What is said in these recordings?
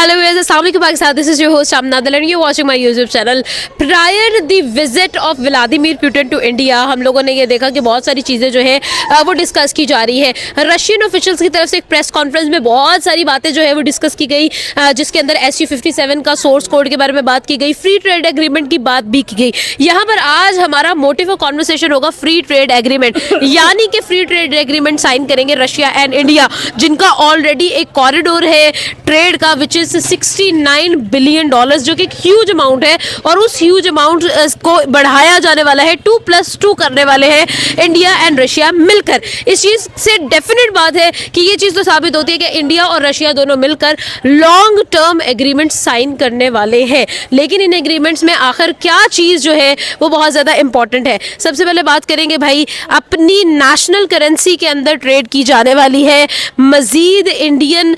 Hello viewers, Assalamualaikum Pakistan. This is your host Amnadal and you're watching my YouTube channel. Prior the visit of Vladimir Putin to India, हम लोगों ने ये देखा कि बहुत सारी चीज़ें जो है वो डिस्कस की जा रही है. रशियन ऑफिशियल्स की तरफ से एक प्रेस कॉन्फ्रेंस में बहुत सारी बातें जो है वो डिस्कस की गई, जिसके अंदर SU-57 का सोर्स कोड के बारे में बात की गई, फ्री ट्रेड एग्रीमेंट की बात भी की गई. यहाँ पर आज हमारा मोटिव ऑफ कॉन्वर्सेशन होगा फ्री ट्रेड एग्रीमेंट, यानी कि फ्री ट्रेड एग्रीमेंट साइन करेंगे रशिया एंड इंडिया, जिनका ऑलरेडी एक कॉरिडोर है ट्रेड का विच इज $69 बिलियन, जो कि एक ह्यूज अमाउंट है. और उस ह्यूज अमाउंट को बढ़ाया जाने वाला है, 2+2 करने वाले हैं इंडिया एंड रशिया मिलकर. इस चीज से डेफिनेट बात है कि ये चीज तो साबित होती है कि इंडिया और रशिया दोनों मिलकर लॉन्ग टर्म एग्रीमेंट साइन करने वाले हैं. लेकिन इन एग्रीमेंट्स में आखिर क्या चीज जो है वो बहुत ज्यादा इंपॉर्टेंट है. सबसे पहले बात करेंगे भाई, अपनी नेशनल करेंसी के अंदर ट्रेड की जाने वाली है. मजीद इंडियन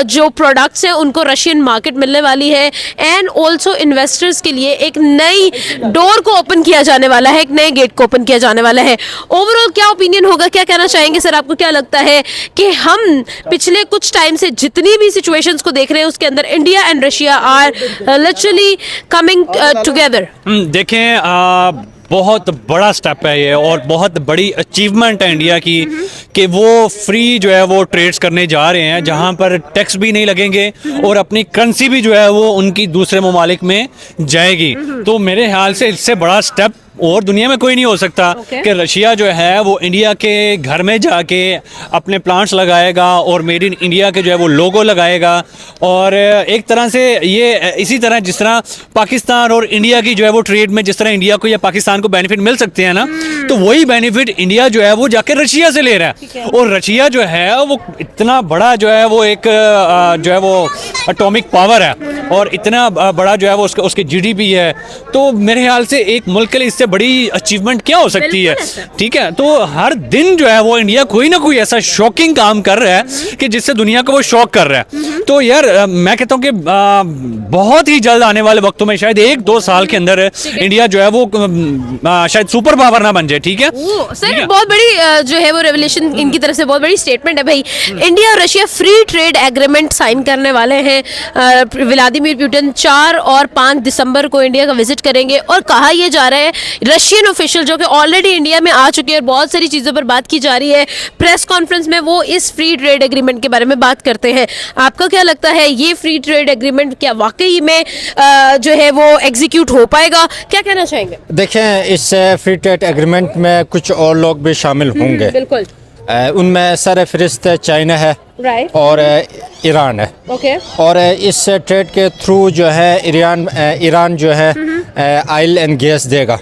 जो प्रोडक्ट्स हैं उनको रशियन मार्केट मिलने वाली है. एंड ऑल्सो इन्वेस्टर्स के लिए एक नई डोर को ओपन किया जाने वाला है, एक नए गेट को ओपन किया जाने वाला है. ओवरऑल क्या ओपिनियन होगा, क्या कहना चाहेंगे सर? आपको क्या लगता है कि हम पिछले कुछ टाइम से जितनी भी सिचुएशंस को देख रहे हैं उसके अंदर India and Russia are literally coming together? देखें, बहुत बड़ा स्टेप है ये और बहुत बड़ी अचीवमेंट है इंडिया की कि वो फ्री जो है वो ट्रेड्स करने जा रहे हैं, जहां पर टैक्स भी नहीं लगेंगे और अपनी करेंसी भी जो है वो उनकी दूसरे ममालिक में जाएगी. तो मेरे ख्याल से इससे बड़ा स्टेप और दुनिया में कोई नहीं हो सकता कि रशिया जो है वो इंडिया के घर में जाके अपने प्लांट्स लगाएगा और मेड इन इंडिया के जो है वो लोगो लगाएगा. और एक तरह से ये इसी तरह जिस तरह पाकिस्तान और इंडिया की जो है वो ट्रेड में जिस तरह इंडिया को या पाकिस्तान को बेनिफिट मिल सकते हैं ना, तो वही बेनिफिट इंडिया जो है वो जाके रशिया से ले रहा है. और रशिया जो है वो इतना बड़ा जो है वो एक जो है वो एटॉमिक पावर है और इतना बड़ा जो है वो उसके GDP है. तो मेरे ख्याल से एक मुल्क के लिए इससे बड़ी अचीवमेंट क्या हो सकती है? ठीक है, तो हर दिन जो है वो इंडिया कोई ना कोई ऐसा शॉकिंग काम कर रहा है कि जिससे दुनिया को वो शॉक कर रहा है. तो यार मैं कहता हूँ कि बहुत ही जल्द आने वाले वक्तों में शायद 1-2 साल के अंदर इंडिया जो है वो शायद सुपर पावर ना बन जाए. ठीक है सर, बहुत बड़ी जो है वो रेवोल्यूशन इनकी तरफ से, बहुत बड़ी स्टेटमेंट है भाई. इंडिया और Russia free trade agreement sign करने वाले हैं. व्लादिमीर पुतिन 4 और 5 दिसंबर को इंडिया का विजिट करेंगे और कहा यह जा रहा है, रशियन ऑफिशियल जो कि ऑलरेडी इंडिया में आ चुके हैं और बहुत सारी चीज़ों पर बात की जा रही है, प्रेस कॉन्फ्रेंस में वो इस फ्री ट्रेड एग्रीमेंट के बारे में बात करते हैं. आपका क्या लगता है, ये फ्री ट्रेड एग्रीमेंट क्या वाकई में जो है वो एग्जीक्यूट हो पाएगा? क्या कहना चाहेंगे? देखें, इस फ्री ट्रेड एग्रीमेंट में कुछ और लोग भी शामिल होंगे. बिल्कुल. उनमें सरफहरिस्त चाइना है और ईरान है. और इस ट्रेड के थ्रू जो है ईरान जो है ऑयल एंड गैस देगा.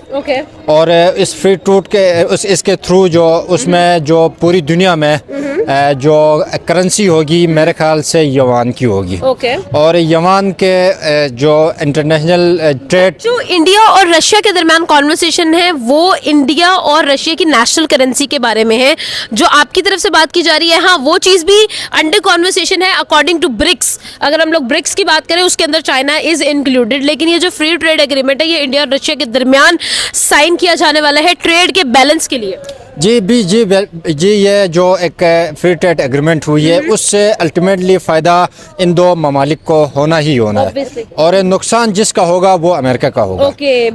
और इस फ्री ट्रेड के इसके थ्रू जो उसमें जो पूरी दुनिया में जो करेंसी होगी मेरे ख्याल से युआन की होगी. और युआन के जो इंटरनेशनल ट्रेड, जो इंडिया और रशिया के दरमियान कॉन्वर्सेशन है वो इंडिया और रशिया की नेशनल करेंसी के बारे में है, जो आपकी तरफ से बात की जा रही है. हाँ, वो चीज़ भी अंडर कॉन्वर्सेशन है अकॉर्डिंग टू ब्रिक्स. अगर हम लोग ब्रिक्स की बात करें उसके अंदर चाइना इज इंक्लूडेड. लेकिन ये जो फ्री ट्रेड एग्रीमेंट है ये इंडिया और रशिया के दरमियान साइन किया जाने वाला है ट्रेड के बैलेंस के लिए. जी, ये जो एक फ्री ट्रेड एग्रीमेंट हुई है उससे अल्टीमेटली फ़ायदा इन दो ममालिक को होना ही होना है. और नुकसान जिसका होगा वो अमेरिका का होगा.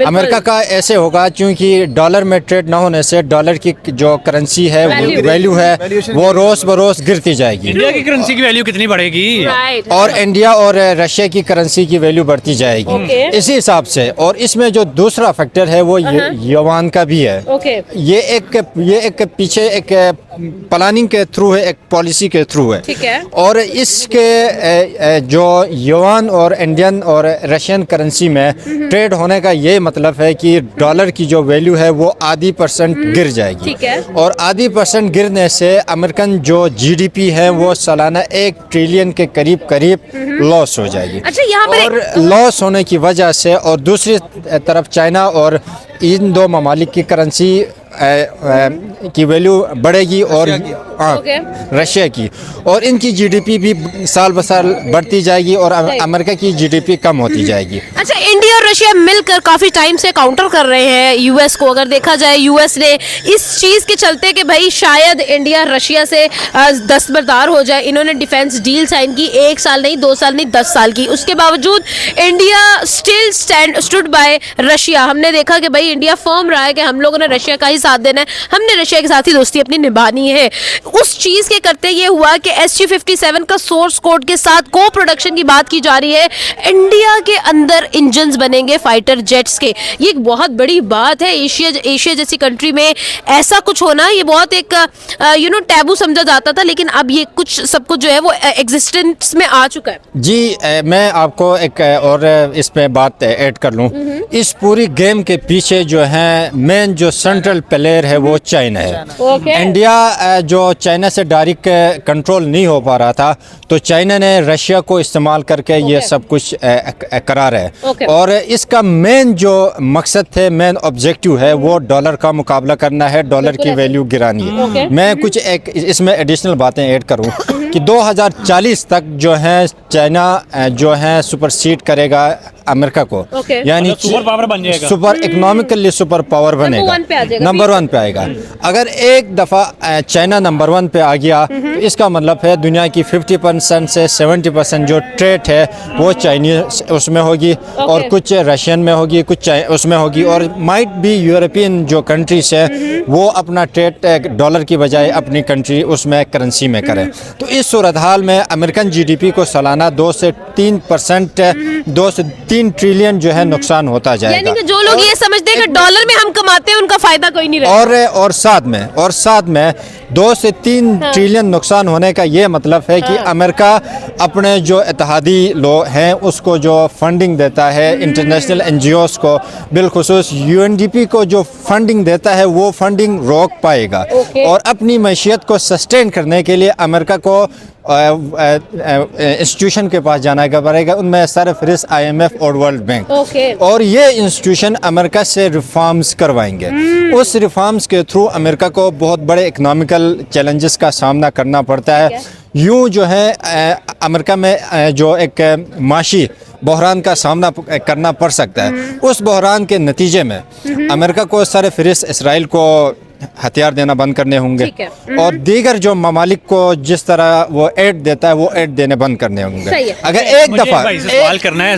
अमेरिका का ऐसे होगा क्योंकि डॉलर में ट्रेड ना होने से डॉलर की जो करेंसी है वैल्यू है वो रोज़ बरोज़ गिरती जाएगी. इंडिया की करेंसी की वैल्यू कितनी बढ़ेगी और इंडिया और रशिया की करेंसी की वैल्यू बढ़ती जाएगी इसी हिसाब से. और इसमें जो दूसरा फैक्टर है वो युआन का भी है. ये एक पीछे एक प्लानिंग के थ्रू है, एक पॉलिसी के थ्रू है. ठीक है. और इसके जो युआन और इंडियन और रशियन करेंसी में ट्रेड होने का ये मतलब है कि डॉलर की जो वैल्यू है वो %% गिर जाएगी. ठीक है. और %% गिरने से अमेरिकन जो GDP है वो सालाना 1 ट्रिलियन के करीब लॉस हो जाएगी. अच्छा, यहाँ पर और लॉस होने की वजह से और दूसरी तरफ चाइना और इन दो ममालिक की करेंसी की वैल्यू बढ़ेगी और रशिया की, और इनकी GDP भी साल ब साल बढ़ती जाएगी और अमेरिका की GDP कम होती जाएगी. अच्छा, इंडिया और और रशिया मिलकर काफी टाइम से काउंटर कर रहे हैं यूएस को। अगर देखा जाए यूएस ने इस चीज के चलते कि भाई शायद इंडिया रशिया से दस्तबरदार हो जाए, इन्होंने डिफेंस डील साइन की 1 साल नहीं 2 साल नहीं 10 साल की। उसके बावजूद India still stood by Russia. हमने देखा कि भाई इंडिया फर्म रहा है कि हम लोगों ने रशिया का ही साथ देना है, हमने रशिया के साथ ही दोस्ती अपनी निभानी है। उस चीज के करते ये हुआ कि SU-57 का सोर्स कोड के साथ को प्रोडक्शन की बात की जा रही है। इंडिया के अंदर इंजन्स बनेंगे फाइटर जेट्स के। ये एक बहुत बड़ी बात है। एशिया जैसी कंट्री में ऐसा कुछ होना, ये बहुत एक टैबू समझा जाता था, लेकिन अब ये कुछ सब कुछ जो है वो एग्जिस्टेंस में आ चुका है। जी मैं आपको एक और इस पे बात ऐड कर लूँ। इस पूरी गेम के पीछे जो है मेन जो सेंट्रल प्लेयर है वो चाइना है। इंडिया जो चाइना से डायरेक्ट कंट्रोल नहीं हो पा रहा था, तो चाइना ने रशिया को इस्तेमाल करके ये सब कुछ करा रहा है। और इसका मेन जो मकसद है, मेन ऑब्जेक्टिव है, वो डॉलर का मुकाबला करना है, डॉलर की वैल्यू गिरानी है। मैं कुछ एक इसमें एडिशनल बातें ऐड करूं कि 2040 तक जो है चाइना जो है सुपरसीड करेगा अमेरिका को, यानी सुपर पावर बन जाएगा, सुपर इकोनॉमिकली सुपर पावर बनेगा, नंबर 1 पे आएगा। अगर एक दफ़ा चाइना नंबर 1 पे आ गया तो इसका मतलब है दुनिया की 50% से 70% जो ट्रेड है वो चाइनीज उसमें होगी, और कुछ रशियन में होगी, कुछ उसमें होगी, और माइट भी यूरोपियन जो कंट्रीज है वो अपना ट्रेड डॉलर की बजाय अपनी कंट्री उसमें करेंसी में करें। तो इस सूरत हाल में अमेरिकन GDP को सालाना 2 से 3%, 2 से 3 ट्रिलियन जो है नुकसान होता जाएगा। यानी कि जो लोग ये समझते हैं कि डॉलर में हम कमाते हैं उनका फायदा कोई नहीं रहेगा। और साथ में 2 से 3 ट्रिलियन नुकसान होने का ये मतलब है कि अमेरिका अपने जो इत्तेहादी लोग हैं उसको जो फंडिंग देता है, इंटरनेशनल NGOs को, बिलखुसूस UNDP को जो फंडिंग देता है वो फंडिंग रोक पाएगा। और अपनी मैशियत को सस्टेन करने के लिए अमेरिका को इंस्टीट्यूशन के पास जाना पड़ेगा, उनमें सरफहरिस्त IMF और वर्ल्ड बैंक। और ये इंस्टीट्यूशन अमेरिका से रिफॉर्म्स करवाएंगे। उस रिफॉर्म्स के थ्रू अमेरिका को बहुत बड़े इकोनॉमिकल चैलेंजेस का सामना करना पड़ता है। यूँ जो है अमेरिका में जो एक माशी बहरान का सामना करना पड़ सकता है। उस बहरान के नतीजे में अमेरिका को सरफहरिस्त इसराइल को हथियार देना बंद करने होंगे, और दीगर जो ममालिक को जिस तरह वो एड देता है वो एड देने बंद करने होंगे। अगर एक दफ़ा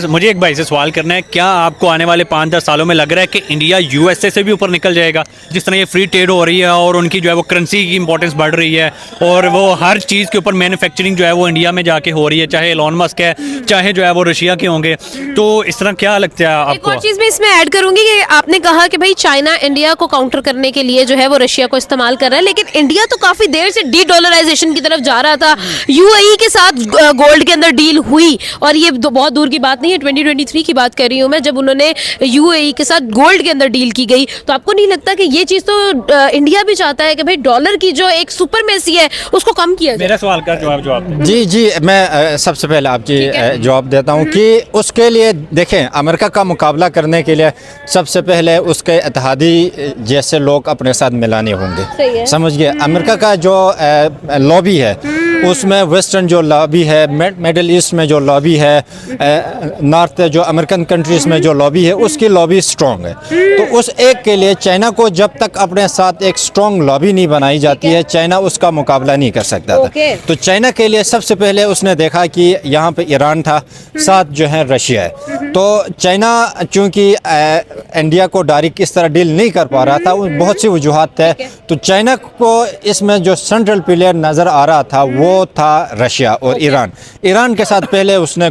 मुझे एक भाई से सवाल करना है, क्या आपको आने वाले 5-10 सालों में लग रहा है कि इंडिया USA से भी ऊपर निकल जाएगा? जिस तरह ये फ्री ट्रेड हो रही है और उनकी जो है वो करेंसी की इंपॉर्टेंस बढ़ रही है, और वो हर चीज़ के ऊपर मैन्युफैक्चरिंग जो है वो इंडिया में जाके हो रही है, चाहे एलोन मस्क है, चाहे जो है वो रशिया के होंगे। तो इस तरह क्या लगता है आपको? एक और चीज़ मैं इसमें ऐड करूंगी कि आपने कहा कि भाई चाइना इंडिया को काउंटर करने के लिए जो है वो रशिया को इस्तेमाल कर रहा है, लेकिन इंडिया तो काफी देर से डी-डॉलराइजेशन की तरफ जा रहा था। UAE के साथ गोल्ड के अंदर डील हुई, और ये बहुत दूर की बात नहीं है, 2023 की बात कर रही हूँ मैं, जब उन्होंने UAE के साथ गोल्ड के अंदर डील की गई। तो आपको नहीं लगता कि ये चीज तो इंडिया भी चाहता है कि भाई डॉलर की जो एक सुपरमेसी है उसको कम किया जाए? मेरा सवाल का जवाब जी मैं सबसे पहले आपकी जवाब देता हूँ कि उसके लिए देखें, अमेरिका का मुकाबला करने के लिए सबसे पहले उसके इत्तेहादी जैसे लोग अपने साथ मिलाने होंगे। समझ गए? अमेरिका का जो लॉबी है उसमें वेस्टर्न जो लॉबी है, मिडिल ईस्ट में जो लॉबी है, नॉर्थ जो अमेरिकन कंट्रीज में जो लॉबी है, उसकी लॉबी स्ट्रॉन्ग है। तो उस एक के लिए चाइना को जब तक अपने साथ एक स्ट्रॉन्ग लॉबी नहीं बनाई जाती है, चाइना उसका मुकाबला नहीं कर सकता था। तो चाइना के लिए सबसे पहले उसने देखा कि यहाँ पे ईरान था, साथ जो है रशिया है। तो चाइना चूँकि इंडिया को डायरेक्ट इस तरह डील नहीं कर पा रहा था, बहुत सी वजूहात है। तो चाइना को इसमें जो सेंट्रल प्लेयर नज़र आ रहा था वो था रशिया और ईरान के साथ पहले उसने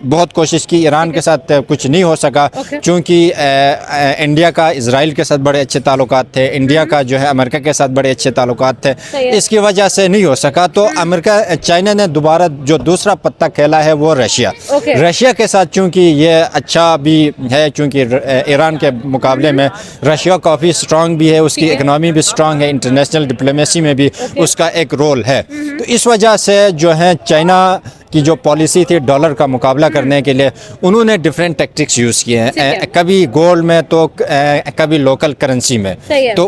बहुत कोशिश की, ईरान के साथ कुछ नहीं हो सका, क्योंकि इंडिया का इजराइल के साथ बड़े अच्छे ताल्लुकात थे, इंडिया का जो है अमेरिका के साथ बड़े अच्छे ताल्लुकात थे, इसकी वजह से नहीं हो सका। तो चाइना ने दोबारा जो दूसरा पत्ता खेला है वो रशिया के साथ, चूँकि ये अच्छा भी है, चूँकि ईरान के मुकाबले में रशिया काफ़ी स्ट्रॉन्ग भी है, उसकी इकनॉमी भी स्ट्रॉन्ग है, इंटरनेशनल डिप्लोमेसी में भी उसका एक रोल है। तो इस वजह से जो है चाइना की जो पॉलिसी थी डॉलर का मुकाबला करने के लिए, उन्होंने डिफरेंट टैक्टिक्स यूज़ किए हैं, कभी गोल्ड में तो कभी लोकल करेंसी में। तो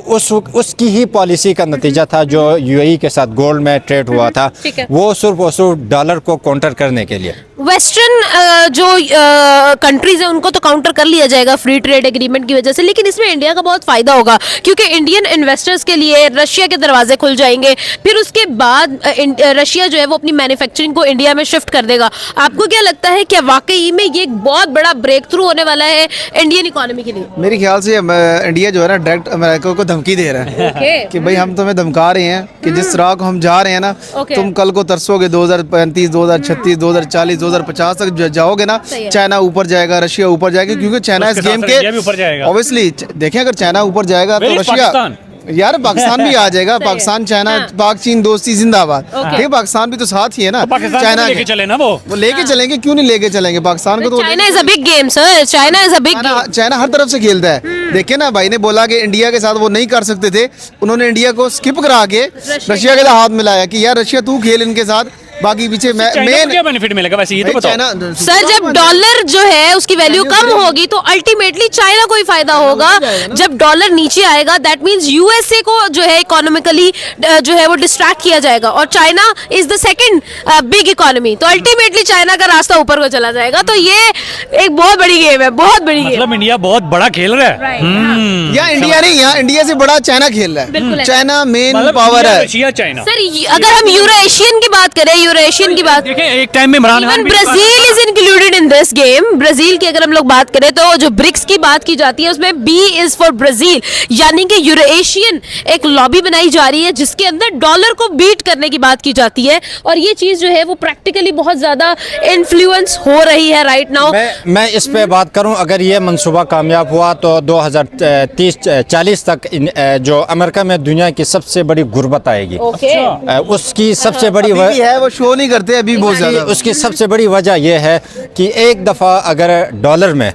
उसकी ही पॉलिसी का नतीजा था जो यूएई के साथ गोल्ड में ट्रेड हुआ था, वो सिर्फ डॉलर को काउंटर करने के लिए। वेस्टर्न जो कंट्रीज है उनको तो काउंटर कर लिया जाएगा फ्री ट्रेड एग्रीमेंट की वजह से, लेकिन इसमें इंडिया का बहुत फायदा होगा क्योंकि इंडियन इन्वेस्टर्स के लिए रशिया के दरवाजे खुल जाएंगे। फिर उसके बाद रशिया जो है वो अपनी मैन्युफैक्चरिंग को इंडिया में शिफ्ट कर देगा। आपको क्या लगता है, क्या वाकई में ये एक बहुत बड़ा ब्रेक थ्रू होने वाला है इंडियन इकोनॉमी के लिए? मेरे ख्याल से इंडिया जो है ना डायरेक्ट अमेरिका को धमकी दे रहा है कि भाई हम तुम्हें धमका रहे हैं कि जिस राह को हम जा रहे हैं ना, तुम कल को तरसोगे 2035, 2036, 2040, 2050 तक जाओगे ना, चाइना ऊपर जाएगा, रशिया ऊपर जाएगा, क्योंकि चाइना इस गेम के ऑब्वियसली देखें, अगर चाइना ऊपर जाएगा तो रशिया, यार पाकिस्तान भी आ जाएगा। पाकिस्तान चाइना पाक चीन दोस्ती जिंदाबाद। ठीक, पाकिस्तान भी तो साथ ही है ना। चाइना लेके चले ना, वो लेके चलेंगे, क्यों नहीं लेके चलेंगे पाकिस्तान को? तो China is a big game sir, China is a big game. China हर तरफ से खेलता है। देखिए ना, भाई ने बोला कि इंडिया के साथ वो नहीं कर सकते थे, उन्होंने इंडिया को स्किप करा के रशिया के साथ हाथ मिलाया कि यार रशिया तू खेल इनके साथ, बाकी पीछे मेन क्या बेनिफिट मिलेगा वैसे ये तो बताओ। सर जब डॉलर जो है उसकी वैल्यू कम होगी तो अल्टीमेटली चाइना को ही फायदा होगा। जब डॉलर नीचे आएगा दैट मींस यूएसए को जो है इकोनॉमिकली जो है वो डिस्ट्रैक्ट किया जाएगा, और China is the second big economy, तो अल्टीमेटली चाइना का रास्ता ऊपर को चला जाएगा। तो ये एक बहुत बड़ी गेम है, बहुत बड़ी गेम। मतलब इंडिया बहुत बड़ा खेल रहा है। यहाँ इंडिया नहीं, यहाँ इंडिया से बड़ा चाइना खेल रहा है। चाइना मेन पावर है। सर अगर हम यूरो एशियन की बात करें, यूरेशियन की बात, एक टाइम में Imran Khan, Brazil is included in this game. Brazil की अगर हम लोग बात करें तो जो ब्रिक्स की बात की जाती है उसमें बी इज फॉर ब्राजील, यानी कि यूरेशियन एक लॉबी बनाई जा रही है जिसके अंदर डॉलर को बीट करने की बात की जाती है, और ये चीज जो है वो प्रैक्टिकली बहुत ज्यादा इन्फ्लुएंस हो रही है राइट नाउ। मैं इस पे बात करूं, अगर ये मंसूबा कामयाब हुआ तो 2030-40 तक जो अमेरिका में दुनिया की सबसे बड़ी गुर्बत आएगी। उसकी सबसे बड़ी है, वो शो नहीं करते अभी बहुत ज्यादा। उसकी सबसे बड़ी वजह यह है कि एक दफ़ा अगर डॉलर में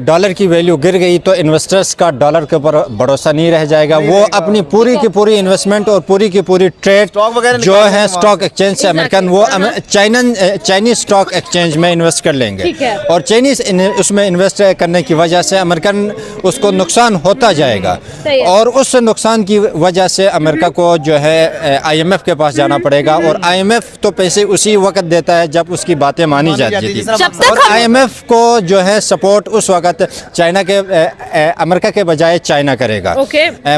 डॉलर की वैल्यू गिर गई तो इन्वेस्टर्स का डॉलर के ऊपर भरोसा नहीं रह जाएगा। वो अपनी पूरी की पूरी इन्वेस्टमेंट और पूरी की पूरी ट्रेड जो है स्टॉक एक्सचेंज से अमेरिकन वो चाइनीज स्टॉक एक्सचेंज में इन्वेस्ट कर लेंगे, और चाइनीज उसमें इन्वेस्ट करने की वजह से अमेरिकन उसको नुकसान होता जाएगा, और उस नुकसान की वजह से अमेरिका को जो है IMF के पास जाना पड़ेगा, और IMF तो पैसे उसी वक्त देता है जब उसकी बातें मानी जाती थी, और IMF को जो है सपोर्ट उस वक्त चाइना के अमेरिका के बजाय चाइना करेगा।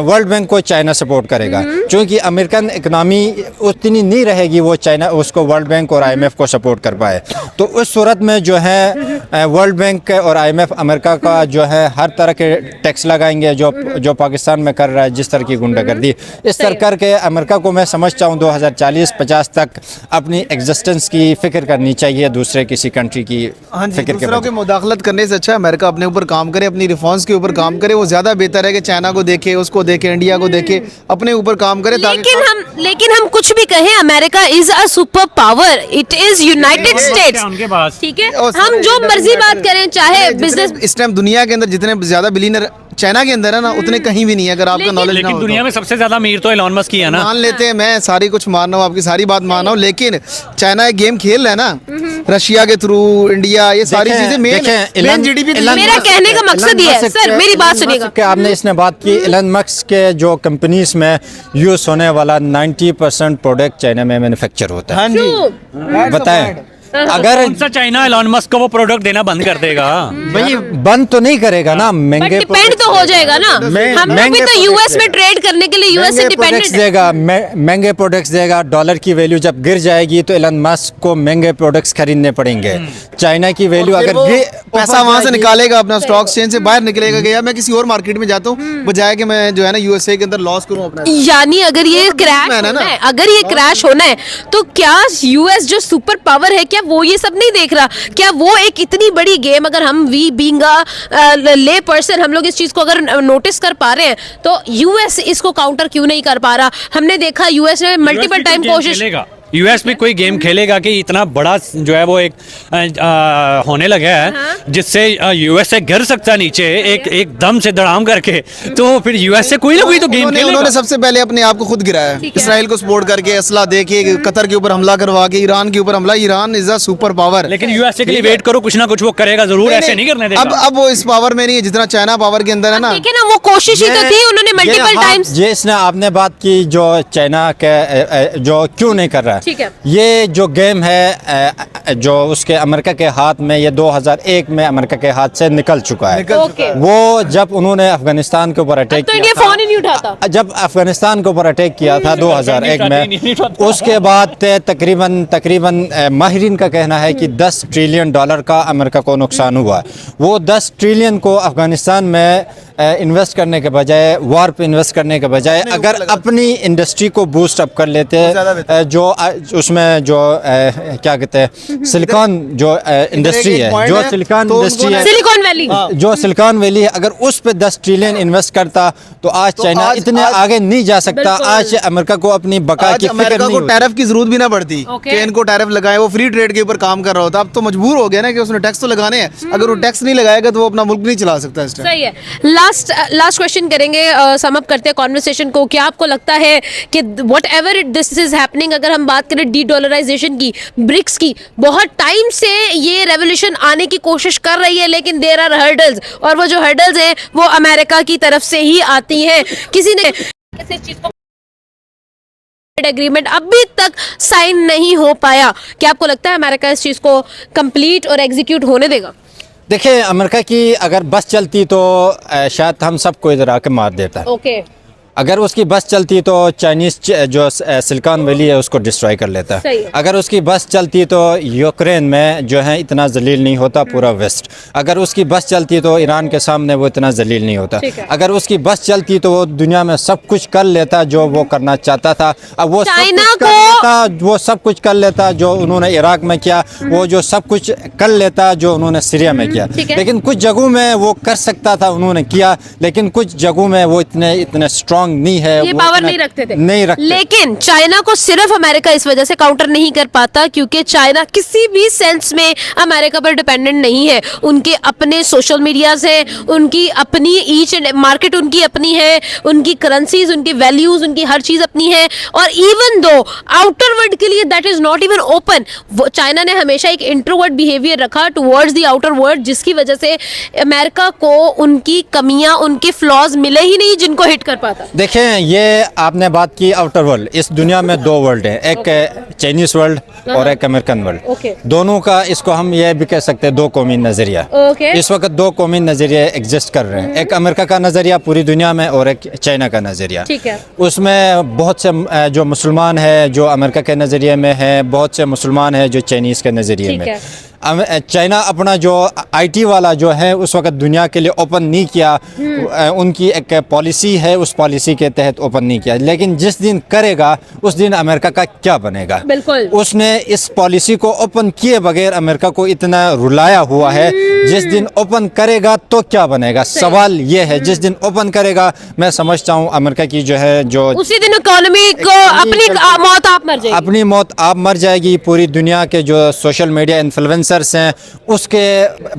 वर्ल्ड बैंक को चाइना सपोर्ट करेगा, क्योंकि अमेरिकन इकनॉमी उतनी नहीं रहेगी वो चाइना उसको वर्ल्ड बैंक और IMF को सपोर्ट कर पाए। तो उस सूरत में जो है वर्ल्ड बैंक और IMF अमेरिका का जो है हर तरह के टैक्स लगाएंगे जो पाकिस्तान में कर रहा है, जिस तरह की गुंडागर्दी, इस तरह करके अमेरिका को मैं समझता हूँ 2040-50 तक अपनी एग्जिस्टेंस की फिक्र करनी चाहिए, दूसरे किसी कंट्री की फिक्र दूसरों के मुदाखलत करने से अच्छा अमेरिका अपने ऊपर काम करे, अपनी रिफॉर्म्स के ऊपर काम करे। वो ज्यादा बेहतर है कि चाइना को देखे, उसको देखे, इंडिया को देखे, अपने ऊपर काम करे। लेकिन हम कुछ भी कहें, America is a super power, it is United states, ठीक है, हम जो मर्जी बात करें, चाहे बिजनेस। इस टाइम दुनिया के अंदर जितने ज्यादा बिलियनर चाइना के अंदर है ना, उतने कहीं भी नहीं है, अगर आपका नॉलेज ना हो। दुनिया में सबसे ज्यादा अमीर तो एलन मस्क ही है ना। मान लेते हैं, मैं सारी कुछ मान रहा हूँ, आपकी सारी बात मान रहा हूँ, लेकिन चाइना एक गेम खेल रहा है ना रशिया के थ्रू, इंडिया, ये सारी चीजें मेन जीडीपी। मेरा कहने का मकसद ये है सर, मेरी बात सुनिएगा, आपने इसने बात की एलन मस्क के जो कंपनीज में यूज होने वाला 90% प्रोडक्ट चाइना में मैन्युफैक्चर होता है। हाँ जी, बताएं, अगर कौन सा चाइना एलन मस्क को वो प्रोडक्ट देना बंद कर देगा? भाई बंद तो नहीं करेगा ना, महंगे डिपेंड तो हो जाएगा ना। हम लोग भी तो यूएस में ट्रेड करने के लिए यूएस से डिपेंडेंट देगा, महंगे प्रोडक्ट्स देगा। डॉलर की वैल्यू जब गिर जाएगी तो एलन मस्क को महंगे प्रोडक्ट्स खरीदने पड़ेंगे। चाइना की वैल्यू अगर पैसा वहां से निकालेगा, अपना स्टॉक एक्सचेंज से बाहर निकलेगा, गया मैं किसी और मार्केट में जाता हूँ बजाय कि मैं जो है ना यूएसए के अंदर लॉस करूँ अपना। यानी अगर ये क्रैश होना है, अगर ये क्रैश होना है तो क्या यूएस जो सुपर पावर है, क्या वो ये सब नहीं देख रहा? क्या वो एक इतनी बड़ी गेम, अगर हम वी बीइंग अ ले पर्सन हम लोग इस चीज को अगर नोटिस कर पा रहे हैं तो यूएस इसको काउंटर क्यों नहीं कर पा रहा? हमने देखा यूएस ने मल्टीपल टाइम कोशिश, यूएस भी कोई गेम खेलेगा कि इतना बड़ा जो है वो एक होने लगा है जिससे यूएस से गिर सकता है नीचे एक दम से धड़ाम करके, तो फिर यूएस से कोई ना कोई तो गेम खेलेगा। उन्होंने सबसे पहले अपने आप को खुद गिराया, इसराइल को सपोर्ट करके, असला दे के, कतर के ऊपर हमला करवा के, ईरान के ऊपर हमला। Iran is a super power. लेकिन यूएसए के लिए वेट करो, कुछ ना कुछ वो करेगा जरूर, ऐसे नहीं करने देगा। अब वो इस पावर में नहीं है जितना चाइना पावर के अंदर है ना। देखिए ना, वो कोशिश ही तो थी, उन्होंने मल्टीपल टाइम्स। जिसने आपने बात की जो चाइना के जो क्यों नहीं कर रहा है, ठीक है। ये जो गेम है जो उसके अमेरिका के हाथ में, ये 2001 में अमेरिका के हाथ से निकल चुका है। वो जब उन्होंने अफगानिस्तान के ऊपर अटैक तो इंडिया फोन ही नहीं उठाता। जब अफगानिस्तान के ऊपर अटैक किया था 2001 में, उसके बाद तकरीबन माहिरीन का कहना है कि $10 ट्रिलियन का अमेरिका को नुकसान हुआ। वो 10 ट्रिलियन को अफगानिस्तान में इन्वेस्ट करने के बजाय, वॉर पे इन्वेस्ट करने के बजाय, अगर अपनी इंडस्ट्री को बूस्ट अप कर लेते, जो उसमें जो क्या कहते हैं सिलिकॉन जो इंडस्ट्री है, जो सिलिकॉन इंडस्ट्री है, सिलिकॉन वैली, जो सिलिकॉन वैली है, अगर उस पे 10 ट्रिलियन इन्वेस्ट करता तो आज चाइना इतने आगे नहीं जा सकता। आज अमेरिका को अपनी बका की फिक्र नहीं होती, टैरिफ की जरूरत भी ना पड़ती कि इनको टैरिफ लगाए। वो फ्री ट्रेड के ऊपर काम कर रहा होता। अब तो मजबूर हो गया ना कि उसने टैक्स तो लगाने हैं। अगर वो टैक्स नहीं लगाएगा तो वो अपना मुल्क नहीं चला सकता इस टाइम। सही है। लास्ट क्वेश्चन करेंगे, सम अप करते हैं कॉन्वर्सेशन को। क्या आपको लगता है कि what ever this is happening, अगर हम बात करें डी डॉलराइजेशन की, ब्रिक्स की, बहुत टाइम से ये रेवोल्यूशन आने की कोशिश कर रही है, लेकिन देयर आर हर्डल्स, और वो जो हर्डल्स हैं वो अमेरिका की तरफ से ही आती हैं। किसी ने इस चीज को एग्रीमेंट अभी तक साइन नहीं हो पाया। क्या आपको लगता है अमेरिका इस चीज को कंप्लीट और एग्जीक्यूट होने देगा? देखिए, अमेरिका की अगर बस चलती तो शायद हम सबको इधर आके मार देता। ओके। अगर उसकी बस चलती तो चाइनीज जो सिलिकॉन वैली है उसको डिस्ट्रॉय कर लेता। अगर उसकी बस चलती तो यूक्रेन में जो है इतना जलील नहीं होता पूरा वेस्ट। अगर उसकी बस चलती तो ईरान के सामने वो इतना जलील नहीं होता। अगर उसकी बस चलती तो वो दुनिया में सब कुछ कर लेता जो वो करना चाहता था। अब वो सब कुछ कर लेता जो उन्होंने इराक में किया, वो जो सब कुछ कर लेता जो उन्होंने सीरिया में किया। लेकिन कुछ जगहों में वो कर सकता था, उन्होंने किया, लेकिन कुछ जगहों में वो इतने स्ट्रॉन्ग नहीं है, ये पावर नहीं रखते थे। नहीं रखते। लेकिन चाइना को सिर्फ अमेरिका इस वजह से काउंटर नहीं कर पाता क्योंकि चाइना किसी भी सेंस में अमेरिका पर डिपेंडेंट नहीं है। उनके अपने सोशल मीडिया से, उनकी अपनी ईच एंड मार्केट उनकी अपनी है, उनकी करेंसीज, उनकी वैल्यूज, उनकी हर चीज अपनी है। और इवन दो आउटर वर्ल्ड के लिए that is not even open. China ने हमेशा एक इंट्रोवर्ट बिहेवियर रखा टुवर्ड्स द आउटर वर्ल्ड, जिसकी वजह से अमेरिका को उनकी कमियां, उनके फ्लॉज मिले ही नहीं जिनको हिट कर पाता। देखें, ये आपने बात की आउटर वर्ल्ड। इस दुनिया में 2 वर्ल्ड हैं, एक चाइनीज वर्ल्ड और एक अमेरिकन वर्ल्ड। दोनों का, इसको हम ये भी कह सकते हैं, 2 कौमी नजरिया। इस वक्त 2 कौमी नजरिए एग्जिस्ट कर रहे हैं। एक अमेरिका का नजरिया पूरी दुनिया में और एक चाइना का नजरिया। उसमें बहुत से जो मुसलमान है जो अमेरिका के नजरिए में है, बहुत से मुसलमान है जो चाइनीज के नजरिए में। चाइना अपना जो आईटी वाला जो है उस वक्त दुनिया के लिए ओपन नहीं किया। उनकी एक पॉलिसी है, उस पॉलिसी के तहत ओपन नहीं किया। लेकिन जिस दिन करेगा उस दिन अमेरिका का क्या बनेगा। बिल्कुल। उसने इस पॉलिसी को ओपन किए बगैर अमेरिका को इतना रुलाया हुआ है। जिस दिन ओपन करेगा तो क्या बनेगा, सवाल ये है। जिस दिन ओपन करेगा, मैं समझता हूँ अमेरिका की जो है जो उसी दिन इकोनॉमी को अपनी मौत आप मर जाएगी। अपनी मौत आप मर जाएगी। पूरी दुनिया के जो सोशल मीडिया इन्फ्लुएंसर्स हैं उसके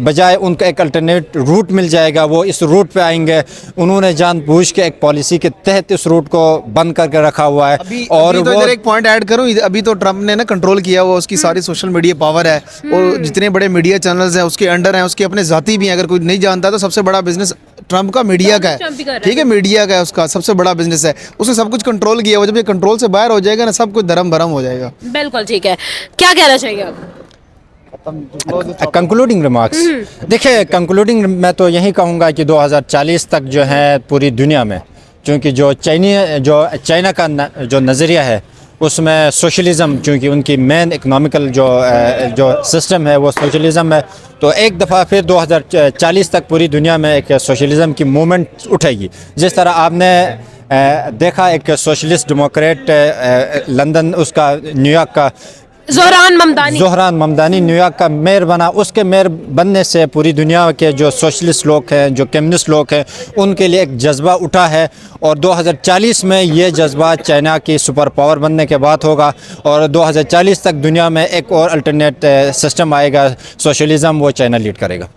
बजाय उनको एक अल्टरनेट रूट मिल जाएगा, वो इस रूट पे आएंगे। उन्होंने जानबूझ के एक पॉलिसी के तहत इस रूट को बंद करके रखा हुआ है। और अभी तो इधर एक पॉइंट ऐड करूं, अभी तो ट्रम्प ने ना कंट्रोल किया हुआ, उसकी सारी सोशल मीडिया पावर है और जितने बड़े मीडिया चैनल्स हैं उसके अंडर हैं, उसके अपने जाती भी हैं। अगर कोई नहीं जानता तो सबसे बड़ा बिजनेस ट्रम्प का मीडिया का है, ठीक है, मीडिया का है, उसका सबसे बड़ा बिजनेस है। उसने सब कुछ कंट्रोल किया हुआ। जब ये कंट्रोल से बाहर हो जाएगा ना, सब कुछ धर्म भरम हो जाएगा। बिल्कुल ठीक है। क्या कहना चाहिए आप? कंक्लूडिंग रिमार्क्स, देखिए, कंक्लूडिंग मैं तो यही कहूँगा कि 2040 तक जो है पूरी दुनिया में, क्योंकि जो चाइना का जो नज़रिया है उसमें सोशलिज़म, चूँकि उनकी मेन इकोनॉमिकल जो सिस्टम है वो सोशलिज़म है, तो एक दफ़ा फिर 2040 तक पूरी दुनिया में एक सोशलिज़म की मूवमेंट उठेगी। जिस तरह आपने देखा एक सोशलिस्ट डेमोक्रेट लंदन, उसका न्यूयॉर्क का ज़ोहरान ममदानी न्यूयॉर्क का मेयर बना। उसके मेयर बनने से पूरी दुनिया के जो सोशलिस्ट लोग हैं, जो कम्युनिस्ट लोग हैं, उनके लिए एक जज्बा उठा है और 2040 में ये जज्बा चाइना की सुपर पावर बनने के बाद होगा और 2040 तक दुनिया में एक और अल्टरनेट सिस्टम आएगा, सोशलिज़म, वो चाइना लीड करेगा।